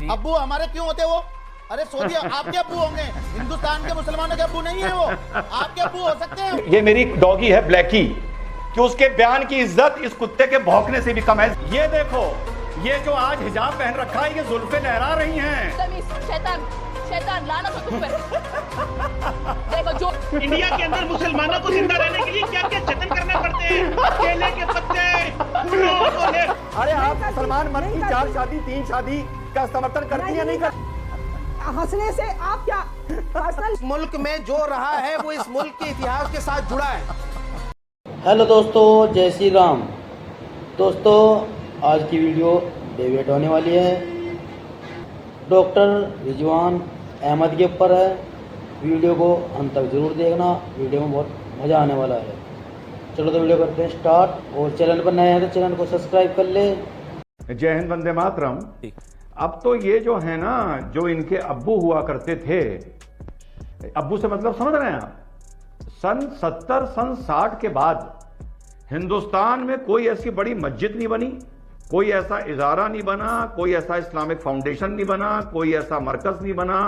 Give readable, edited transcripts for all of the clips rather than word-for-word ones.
अब्बू हमारे क्यों होते वो? अरे सऊदी आपके अब्बू होंगे, हिंदुस्तान के मुसलमानों के अब्बू नहीं है वो, आपके अब्बू हो सकते हैं। ये मेरी डॉगी है ब्लैकी, कि उसके बयान की इज्जत इस कुत्ते के भौंकने से भी कम है। ये देखो, ये जो आज हिजाब पहन रखा है, ये जुल्फे लहरा रही हैं। शैतान, शैतान लानत हो तुम पे। देखो जो इंडिया के अंदर मुसलमानों को जिंदा रहने के लिए क्या क्या जतन करने पड़ते हैं, केले के पत्ते, फूलों को ले। अरे आप सलमान मर्द की 4 शादी 3 शादी का समर्थन करती है नहीं कर? हंसने से आप क्या पर्सनल मुल्क में जो रहा है वो इस मुल्क के इतिहास के साथ जुड़ा है। हेलो दोस्तों, जय श्री राम। दोस्तों आज की वीडियो डिबेट होने वाली है, डॉक्टर रिजवान अहमद के ऊपर है। वीडियो को अंत तक जरूर देखना, वीडियो में बहुत मज़ा आने वाला है। चलो तो वीडियो करते हैं स्टार्ट, और चैनल पर नए हैं तो चैनल को सब्सक्राइब कर ले। जय हिंद, वंदे मातरम। अब तो ये जो है ना, जो इनके अब्बू हुआ करते थे, अब्बू से मतलब समझ रहे हैं आप, सन 70 सन 60 के बाद हिंदुस्तान में कोई ऐसी बड़ी मस्जिद नहीं बनी, कोई ऐसा इदारा नहीं बना, कोई ऐसा इस्लामिक फाउंडेशन नहीं बना, कोई ऐसा मरकज नहीं बना,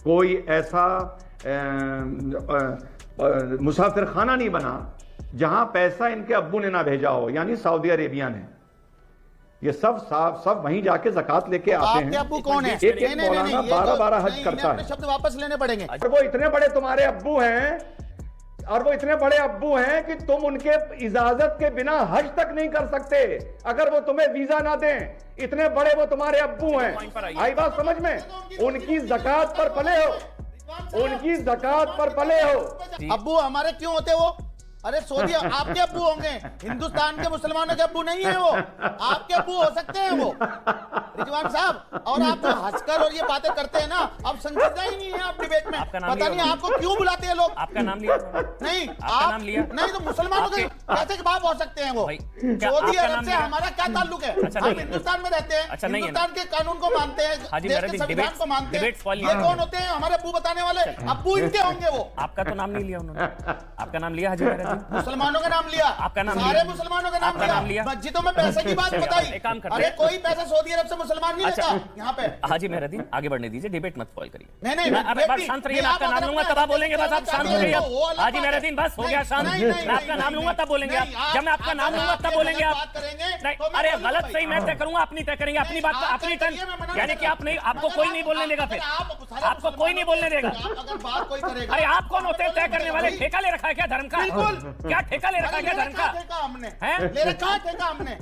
कोई ऐसा मुसाफिर खाना नहीं बना जहां पैसा इनके अब्बू ने ना भेजा हो, यानी सऊदी अरेबिया ने। ये सब वहीं जाके ज़कात लेके आते हैं। आपके अब्बू कौन है? एक मौलाना 12 हज करता है। शब्द वापस लेने पड़ेंगे। और वो इतने बड़े तुम्हारे अब्बू हैं, और वो इतने बड़े अब्बू हैं कि तुम उनके इजाजत के बिना हज तक नहीं कर सकते अगर वो तुम्हें वीजा ना दें। इतने बड़े वो तुम्हारे अब्बू हैं। आई बात समझ में? उनकी ज़कात पर पले हो, उनकी ज़कात पर पले हो। अब्बू हमारे क्यों होते वो? अरे सऊदी आपके अब्बू होंगे, हिंदुस्तान के मुसलमानों के अब्बू नहीं है वो, आपके अब्बू हो सकते हैं वो रिजवान साहब। और आप जो हंसकर और ये बातें करते हैं ना, अब संजीदा ही नहीं है आप डिबेट में। पता नहीं आपको क्यों बुलाते हैं लोग। आपका नाम लिया? नहीं, आपका नाम लिया? नहीं तो मुसलमानों के कैसे के बाप हो सकते हैं वो? सऊदी अरब से हमारा क्या ताल्लुक है? हम हिंदुस्तान में रहते हैं, हिंदुस्तान के कानून को मानते हैं, देश के संविधान को मानते हैं। ये कौन होते हैं हमारे अब्बू बताने वाले? अब्बू इनके होंगे वो। आपका तो नाम नहीं लिया उन्होंने। आपका नाम लिया हाजी? मुसलमानों का नाम लिया, आपका नाम सारे मुसलमानों का नाम लिया। मस्जिदों में पैसे की बात बताई। अरे कोई पैसा सऊदी अरब से मुसलमान नहीं लेता यहाँ पे। हाजी मेहरुद्दीन आगे बढ़ने दीजिए, डिबेट मत स्पॉइल करिए। नहीं, शांत रहिए, मैं आपका नाम लूंगा तब आप बोलेंगे। बस आप शांत रहिए। हाजी मेहरुद्दीन बस हो गया शांत। मैं आपका नाम लूंगा तब बोलेंगे आप। जब मैं आपका नाम लूंगा तब बोलेंगे आप। अरे गलत सही मैं तय करूंगा, अपनी तय करेंगे, अपनी बात अपनी टर्न। यानी कि आप नहीं, आपको कोई नहीं बोलने देगा, फिर आपको कोई नहीं बोलने देगा। अरे आप कौन होते हैं तय करने वाले? ठेका ले रखा है क्या धर्म का? क्या ठेका ले रखा है क्या धर्म का? हमने ले रखा है ठेका हमने।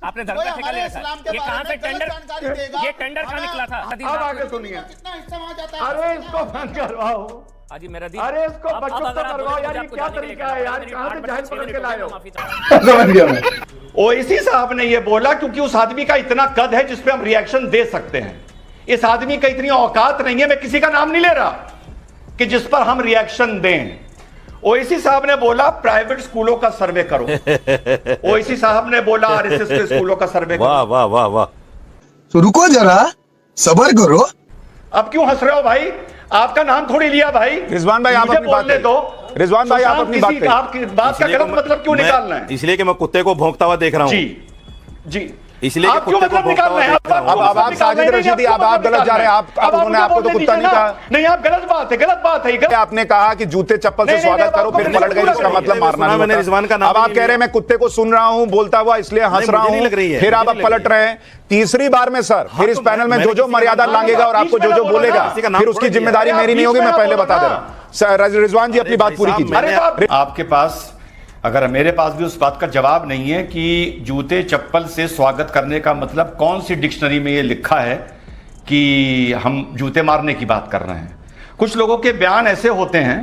आपने धर्म का ठेका ले रखा है? ये कहां से टेंडर, ये टेंडर कहां निकला था? अब आगे सुनिए। कितना हिस्सा वहां जाता है? अरे इसको बंद करवाओ। हाजी मेहरुद्दीन, अरे इसको बच्चों को करवाओ यार, ये क्या तरीका है यार? कहां से जाहिल पकड़ के लाए हो? समझ गया मैं। ओवैसी साहब ने ये बोला क्योंकि उस आदमी का इतना कद है जिस पे हम रिएक्शन दे सकते हैं। इस आदमी का इतनी औकात नहीं है, मैं किसी का नाम नहीं ले रहा, कि जिस पर हम रिएक्शन दें। ओवैसी साहब ने बोला प्राइवेट स्कूलों का सर्वे करो। ओवैसी साहब ने बोला आरएसएस के स्कूलों का सर्वे करो। वाह वाह वाह वाह। तो रुको जरा, सबर करो। अब क्यों हंस रहे हो भाई? आपका नाम थोड़ी लिया भाई। रिजवान भाई आप अपनी बात बोलने दो। रिजवान भाई आप अपनी बात करें। आपकी बात का गलत मतलब क्यों निकालना है? इसलिए कि मैं कुत्ते को भौंकता हुआ देख रहा हूँ। जी इसलिए आप क्यों मतलब निकाल रहे हैं? अब आप साजिद रशीदी, आप गलत जा रहे हैं। आप उन्होंने आपको तो कुत्ता नहीं कहा। नहीं, आप गलत बात है। आपने कहा कि जूते चप्पल से स्वागत करो, फिर पलट गए, इसका मतलब मारना नहीं। मैंने रिजवान का नाम, अब आप कह रहे हैं मैं कुत्ते को सुन रहा हूं बोलता हुआ इसलिए हंस रहा हूं, फिर आप पलट रहे हैं। तीसरी बार में सर, फिर इस पैनल में जो मर्यादा लांघेगा और आपको जो बोलेगा, फिर उसकी जिम्मेदारी मेरी नहीं होगी, मैं पहले बता दे रहा हूं। रिजवान जी अपनी बात पूरी कीजिए। आपके पास, अगर मेरे पास भी उस बात का जवाब नहीं है कि जूते चप्पल से स्वागत करने का मतलब कौन सी डिक्शनरी में ये लिखा है कि हम जूते मारने की बात कर रहे हैं। कुछ लोगों के बयान ऐसे होते हैं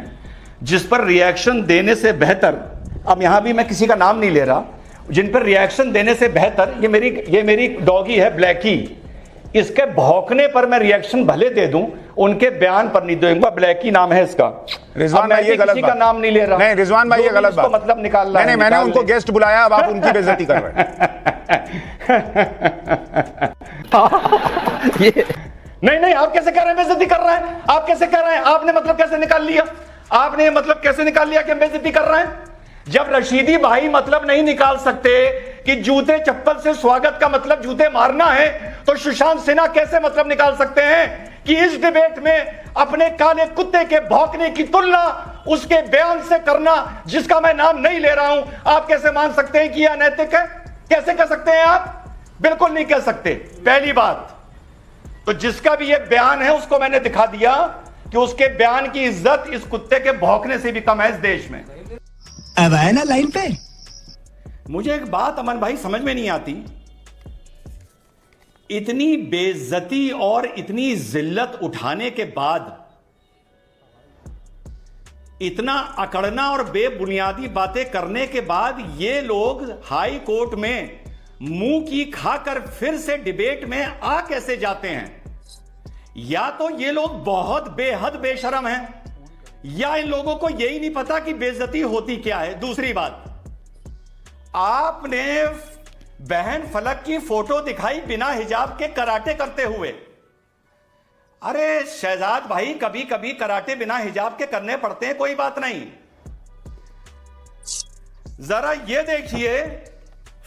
जिस पर रिएक्शन देने से बेहतर, अब यहां भी मैं किसी का नाम नहीं ले रहा, जिन पर रिएक्शन देने से बेहतर, ये मेरी डॉगी है ब्लैकी, इसके भौंकने पर मैं रिएक्शन भले दे दूं, उनके बयान पर नहीं दूंगा। ब्लैकी नाम है इसका। रिजवान भाई ये गलत किसी का नाम नहीं ले रहा। नहीं रिजवान भाई ये गलत बात, मतलब निकाल रहा है। नहीं मैंने उनको गेस्ट बुलाया, अब आप उनकी बेइज्जती कर रहे हैं। नहीं, आप कैसे कर रहे हैं? बेइज्जती कर रहे हैं आप? कैसे कर रहे हैं? आपने मतलब कैसे निकाल लिया? आपने मतलब कैसे निकाल लिया कि हम बेइज्जती कर रहे हैं? जब रशीदी भाई मतलब नहीं निकाल सकते कि जूते चप्पल से स्वागत का मतलब जूते मारना है, तो सुशांत सिन्हा कैसे मतलब निकाल सकते हैं कि इस डिबेट में अपने काले कुत्ते के भौंकने की तुलना उसके बयान से करना, जिसका मैं नाम नहीं ले रहा हूं, आप कैसे मान सकते हैं कि यह अनैतिक है? कैसे कह सकते हैं आप? बिल्कुल नहीं कह सकते। पहली बात तो जिसका भी यह बयान है उसको मैंने दिखा दिया कि उसके बयान की इज्जत इस कुत्ते के भौंकने से भी कम है इस देश में। अब आए ना लाइन पे। मुझे एक बात अमन भाई समझ में नहीं आती, इतनी बेइज्जती और इतनी जिल्लत उठाने के बाद, इतना अकड़ना और बेबुनियादी बातें करने के बाद ये लोग हाई कोर्ट में मुंह की खाकर फिर से डिबेट में आ कैसे जाते हैं? या तो ये लोग बहुत बेहद बेशरम हैं, या इन लोगों को यही नहीं पता कि बेइज्जती होती क्या है। दूसरी बात, आपने बहन फलक की फोटो दिखाई बिना हिजाब के कराटे करते हुए। अरे शहजाद भाई, कभी कभी कराटे बिना हिजाब के करने पड़ते हैं, कोई बात नहीं। जरा ये देखिए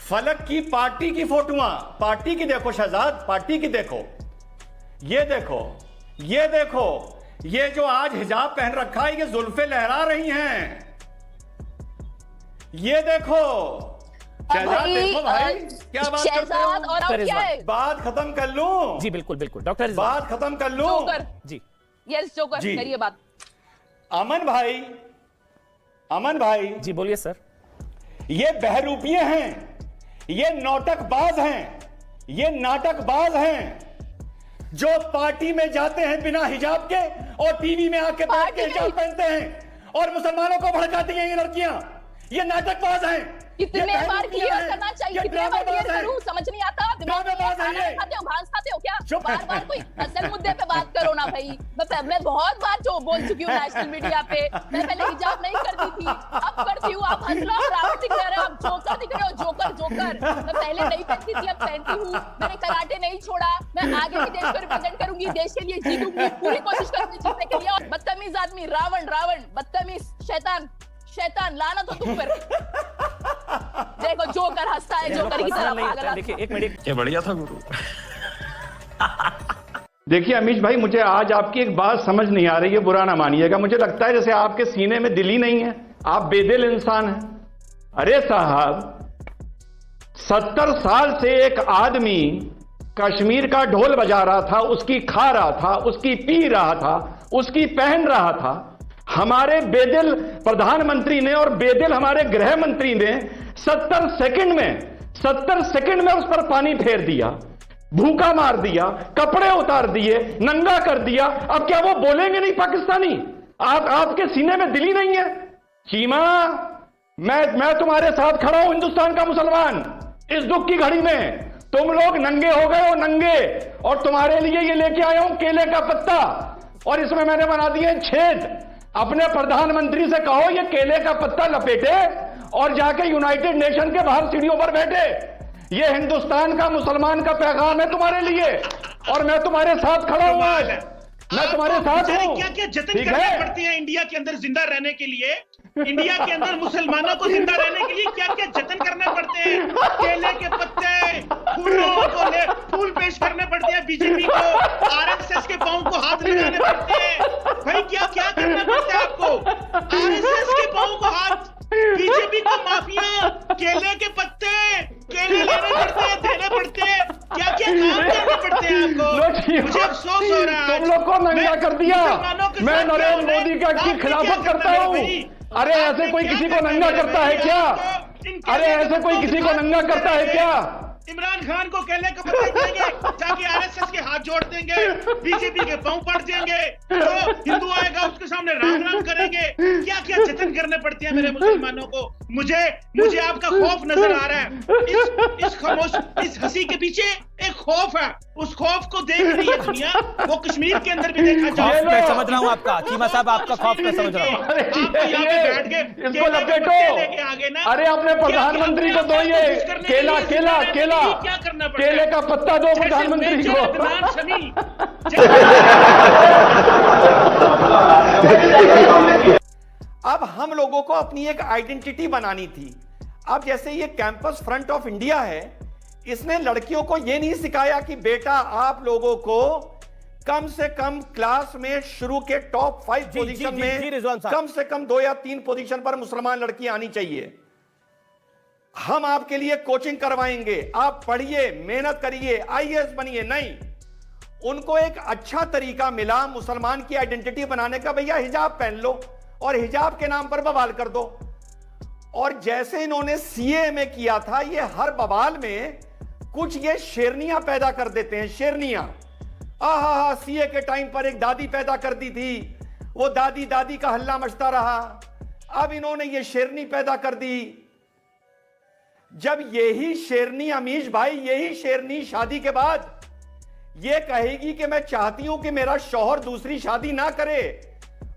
फलक की पार्टी की फोटोआं, पार्टी की देखो शहजाद, पार्टी की देखो, ये देखो, ये देखो, ये जो आज हिजाब पहन रखा है ये जुल्फे लहरा रही हैं, ये देखो शहजाद, देखो भाई क्या बात करते हो? और अब क्या है? बात खत्म कर लूं? जी बिल्कुल बिल्कुल डॉक्टर, बात खत्म कर लूं? जोकर जी यस, जोकर जी। करिए बात। अमन भाई, अमन भाई जी बोलिए सर। ये बहरूपिये हैं, ये नौटकबाज हैं, ये नाटकबाज हैं जो पार्टी में जाते हैं बिना हिजाब के और टीवी में आके बैठ के हिजाब पहनते हैं और मुसलमानों को भड़काती हैं ये लड़कियां। ये नाटकबाज हैं। कितने बार क्लियर करना चाहिए? कितने बार क्लियर करूं? समझ नहीं आता। दिमाग में खाते हो, घास खाते हो क्या? बार बार कोई असल मुद्दे पे बात करो ना भाई। मैं बहुत बार जो बोल चुकी हूँ नेशनल मीडिया पे, मैं पहले हिजाब नहीं करती थी, अब करती हूँ। आप हंस लो, रावण दिख रहे हो, आप जोकर दिख रहे हो, जोकर जोकर। मैं पहले नहीं पहनती थी, अब पहनती हूँ। मैंने कराटे नहीं छोड़ा, मैं आगे भी देश को रिप्रेजेंट करूंगी, देश के लिए जीतूंगी, पूरी कोशिश करूंगी जीतने के लिए। और बदतमीज आदमी, रावण रावण, बदतमीज, शैतान शैतान, लानत हो तुम पर। देखो जोकर हंसता है, जोकर की तरह पागल। देखिए एक मिनट, ये बढ़िया था गुरु। देखिए अमीश भाई, मुझे आज आपकी एक बात समझ नहीं आ रही है, बुरा ना मानिएगा। मुझे लगता है जैसे आपके सीने में दिल ही नहीं है, आप बेदिल इंसान हैं। अरे साहब, 70 साल से एक आदमी कश्मीर का ढोल बजा रहा था, उसकी खा रहा था, उसकी पी रहा था, उसकी पहन रहा था। हमारे बेदिल प्रधानमंत्री ने और बेदिल हमारे गृह मंत्री ने 70 सेकंड में उस पर पानी फेर दिया, भूखा मार दिया, कपड़े उतार दिए, नंगा कर दिया। अब क्या वो बोलेंगे नहीं पाकिस्तानी? आपके सीने में दिल ही नहीं है? चीमा, मैं तुम्हारे साथ खड़ा हूं, हिंदुस्तान का मुसलमान। इस दुख की घड़ी में तुम लोग नंगे हो गए हो, नंगे। और तुम्हारे लिए ये लेके आया हूं केले का पत्ता, और इसमें मैंने बना दिए छेद। अपने प्रधानमंत्री से कहो ये केले का पत्ता लपेटे और जाके यूनाइटेड नेशन के बाहर सीढ़ियों पर बैठे। ये हिंदुस्तान का मुसलमान का पैगाम है तुम्हारे लिए, और मैं तुम्हारे साथ खड़ा हूं आज, मैं तुम्हारे साथ हूं। क्या क्या जतन करनी पड़ती है इंडिया के अंदर जिंदा रहने के लिए? इंडिया के अंदर मुसलमानों को जिंदा रहने के लिए क्या क्या जतन करने पड़ते हैं? केले के पत्ते, फूलों को ले फूल पेश करने पड़ते हैं बीजेपी को, आरएसएस के पांव को हाथ लगाने पड़ते हैं। भाई क्या क्या करना पड़ता है आपको? आरएसएस के पांव को हाथ, बीजेपी को माफिया, केले के पत्ते, केले लेने पड़ते हैं, देने पड़ते हैं, क्या क्या काम करने पड़ते हैं आपको? मुझे अफसोस हो रहा है, तुम लोग को नंगा कर दिया। मैं नरेंद्र मोदी की खिलाफत करता हूं। अरे ऐसे कोई किसी को नंगा करता है क्या? अरे ऐसे कोई किसी को नंगा करता है क्या? इमरान खान को केले के पत्ते देंगे, जाके आरएसएस के हाथ जोड़ देंगे, बीजेपी के पांव पड़ देंगे, जो हिंदू आएगा उसके सामने राम राम करेंगे। क्या क्या जतन करने पड़ते हैं मेरे मुसलमानों को? मुझे आपका खौफ नजर आ रहा है। इस खामोश, इस हंसी के पीछे एक खौफ है। उस खौफ को देख रही है दुनिया, वो कश्मीर के अंदर भी देखा जाए। मैं समझ रहा हूँ आपका, चीमा साहब आपका खौफ मैं समझ रहा हूँ। बैठ के इसको लपेटो। अरे अपने प्रधानमंत्री को दो ये केला केला केला, क्या करना पड़ता केले का पत्ता दो प्रधानमंत्री को। अब हम लोगों को अपनी एक आइडेंटिटी बनानी थी। अब जैसे ये कैंपस फ्रंट ऑफ इंडिया है, इसने लड़कियों को यह नहीं सिखाया कि बेटा आप लोगों को कम से कम क्लास में शुरू के टॉप 5 पोजीशन में कम से कम 2 या 3 पोजीशन पर मुसलमान लड़कियां आनी चाहिए। हम आपके लिए कोचिंग करवाएंगे, आप पढ़िए, मेहनत करिए, आईएएस बनिए। नहीं, उनको एक अच्छा तरीका मिला मुसलमान की आइडेंटिटी बनाने का, भैया हिजाब पहन लो और हिजाब के नाम पर बवाल कर दो। और जैसे इन्होंने सीए में किया था, ये हर बवाल में कुछ ये शेरनियां पैदा कर देते हैं। शेरनियां, आहा, सीए के टाइम पर एक दादी पैदा कर दी थी, वो दादी दादी का हल्ला मचता रहा, अब इन्होंने ये शेरनी पैदा कर दी। जब यही शेरनी, अमीश भाई, यही शेरनी शादी के बाद ये कहेगी कि मैं चाहती हूं कि मेरा शौहर दूसरी शादी ना करे,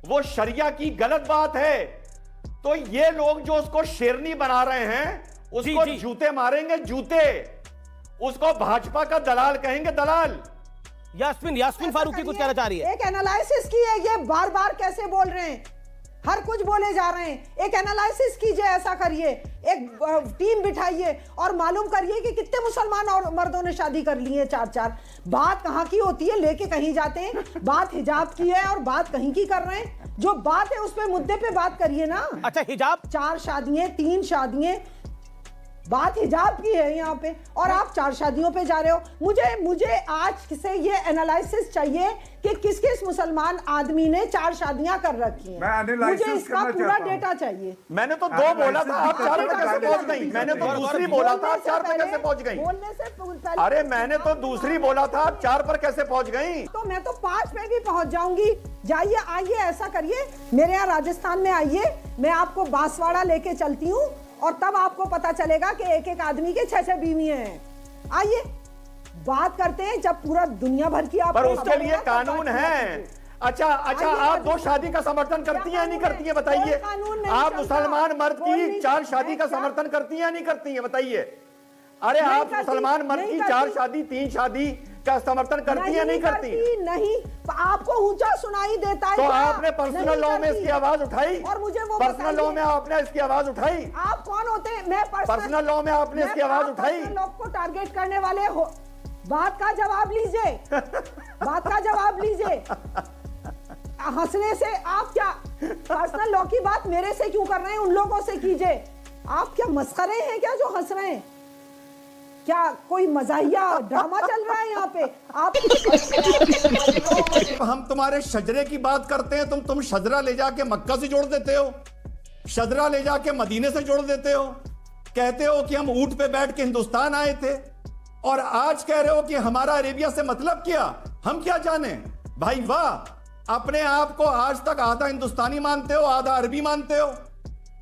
वो शरिया की गलत बात है, तो ये लोग जो उसको शेरनी बना रहे हैं उसको जूते मारेंगे, जूते। उसको भाजपा का दलाल कहेंगे, दलाल। यास्मीन फारूकी कुछ कहना चाह रही है। एक एनालिसिस की है, ये बार बार कैसे बोल रहे हैं, हर कुछ बोले जा रहे हैं। एक एनालिसिस कीजिए, ऐसा करिए, एक टीम बिठाइए और मालूम करिए कि कितने मुसलमान और मर्दों ने शादी कर ली है 4-4। बात कहाँ की होती है, लेके कहीं जाते हैं। बात हिजाब की है और बात कहीं की कर रहे हैं। जो बात है उस पे, मुद्दे पे बात करिए ना। अच्छा, हिजाब 4 शादियां, 3 शादियां, बात हिजाब की है यहाँ पे, और आप 4 शादियों पे जा रहे हो। मुझे आज से ये एनालिसिस चाहिए कि किस किस मुसलमान आदमी ने 4 शादियां कर रखी हैं। मुझे इसका पूरा डेटा चाहिए। मैंने तो 2 बोला था, आप 4 पे कैसे पहुंच गई? मैंने तो दूसरी बोला था, आप 4 पे कैसे पहुंच गई? बोलने से पहले, अरे मैंने तो दूसरी बोला था, आप 4 पर कैसे पहुंच गई? तो मैं तो 5 पे भी पहुंच जाऊंगी। जाइए, आइए, ऐसा करिए, मेरे यहाँ राजस्थान में आइए, मैं आपको बांसवाड़ा लेके चलती हूँ और तब आपको पता चलेगा कि एक एक आदमी के 6-6 बीवियां हैं। आइए बात करते हैं, जब पूरा दुनिया भर की आप, पर उसके लिए कानून है। अच्छा, आप 2 शादी का समर्थन करती हैं या नहीं करती हैं, बताइए? आप मुसलमान मर्द की 4 शादी का समर्थन करती हैं या नहीं करती हैं, बताइए? अरे आप मुसलमान मर्द की 4 शादी, 3 शादी का समर्थन करती है नहीं करती? नहीं, आपको ऊंचा सुनाई देता है। तो आपने पर्सनल लॉ में इसकी आवाज उठाई, और मुझे वो पर्सनल लॉ में आपने इसकी आवाज उठाई? आप कौन होते हैं? मैं पर्सनल लॉ में आपने इसकी आवाज उठाई? लोग को टारगेट करने वाले हो। बात का जवाब लीजिए, बात का जवाब लीजिए। हंसने से आप क्या पर्सनल लॉ की बात मेरे से क्यों कर रहे हैं? उन लोगों से कीजिए। आप क्या मस्खरे हैं क्या जो हंस रहे हैं? क्या कोई मजाहिया ड्रामा चल रहा है यहाँ पे? आप हम तुम्हारे शजरे की बात करते हैं, तुम शजरा ले जाके मक्का से जोड़ देते हो, शजरा ले जाके मदीने से जोड़ देते हो, कहते हो कि हम ऊंट पे बैठ के हिंदुस्तान आए थे, और आज कह रहे हो कि हमारा अरेबिया से मतलब क्या? हम क्या जाने भाई? वाह, अपने आप को आज तक आधा हिंदुस्तानी मानते हो, आधा अरबी मानते हो,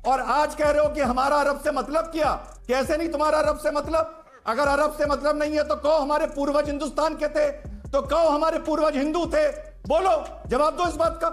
और आज कह रहे हो कि हमारा अरब से मतलब क्या? कैसे नहीं तुम्हारा अरब से मतलब? अगर अरब से मतलब नहीं है तो कहो हमारे पूर्वज हिंदुस्तान के थे, तो कहो हमारे पूर्वज हिंदू थे। बोलो, जवाब दो इस बात का।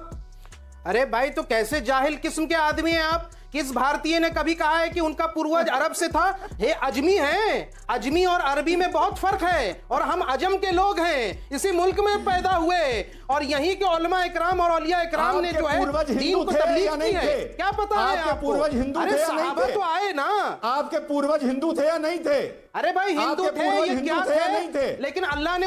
अरे भाई, तो कैसे जाहिल किस्म के आदमी हैं आप? किस भारतीय ने कभी कहा है कि उनका पूर्वज अरब से था? ये अजमी हैं। अजमी और अरबी में बहुत फर्क है, और हम अजम के लोग हैं, इसी मुल्क में पैदा हुए, और यहीं के उलमा इकराम और औलिया इकराम ने जो है दीन को तबलीग की है। क्या पता है आपके पूर्वज हिंदू थे या नहीं थे? तो आए ना, आपके पूर्वज हिंदू थे या नहीं थे? अरे भाई, हिंदू थे, ये क्या थे? लेकिन अल्लाह ने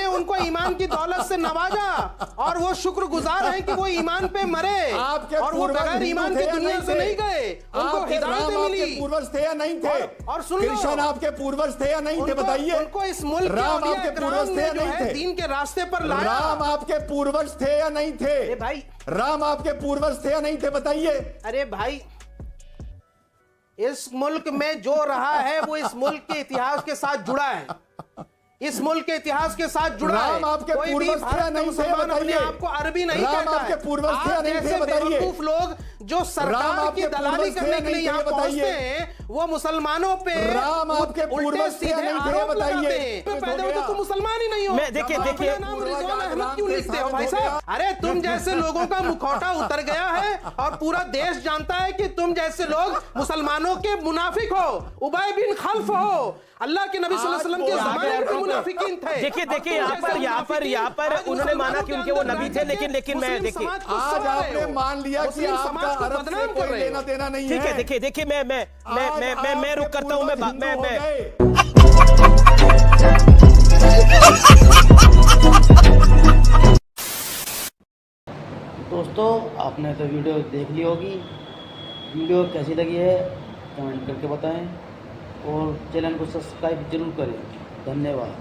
उनको ईमान की दौलत से नवाजा, और वो शुक्रगुजार हैं कि वो ईमान पे मरे, और वो बगैर ईमान की दुनिया से नहीं गए, उनको हिदायत मिली। पूर्वज थे या नहीं थे? और सुन लो, कृष्ण आपके पूर्वज थे या नहीं थे, बताइए? उनको इस मुल्क राम आपके पूर्वज थे या नहीं थे? दीन के रास्ते पर लाया। राम आपके पूर्वज थे या नहीं थे? भाई, राम आपके पूर्वज थे या नहीं थे, बताइए? अरे भाई, इस मुल्क में जो रहा है वो इस मुल्क के इतिहास के साथ जुड़ा है, इस मुल्क के इतिहास के साथ जुड़ा है। आपके कोई भी भारत का मुसलमान अपने आप को अरबी नहीं कहता है। आपके पूर्वज थे नहीं थे, बताइए? बेवकूफ लोग जो सरकार की दलाली करने के लिए यहाँ पहुंचते हैं, वो मुसलमानों पे राम आपके पूर्वज थे नहीं थे, बताइए? पैदा होते तो मुसलमान ही नहीं हो। देखिए नाम रिजवान अहमद क्यों लिखते हो भाई साहब? अरे तुम जैसे लोगों का मुखौटा उतर गया है, और पूरा देश जानता है कि तुम जैसे लोग मुसलमानों के मुनाफिक हो, उबय बिन खल्फ हो, अल्लाह के नबी सल्लल्लाहु अलैहि वसल्लम के ज़माने में मुनाफिकीन थे। देखिए यहाँ पर उन्होंने माना कि उनके वो नबी थे, लेकिन मैं देखिए आज आपने मान लिया कि आपका अरब से कोई लेना देना नहीं है। ठीक है देखिए मैं रुक करता हूँ मैं दोस्तों आपने तो वीडियो देख ली होगी। वीडियो कैसी लगी है कमेंट करके बताएं और चैनल को सब्सक्राइब जरूर करें। धन्यवाद।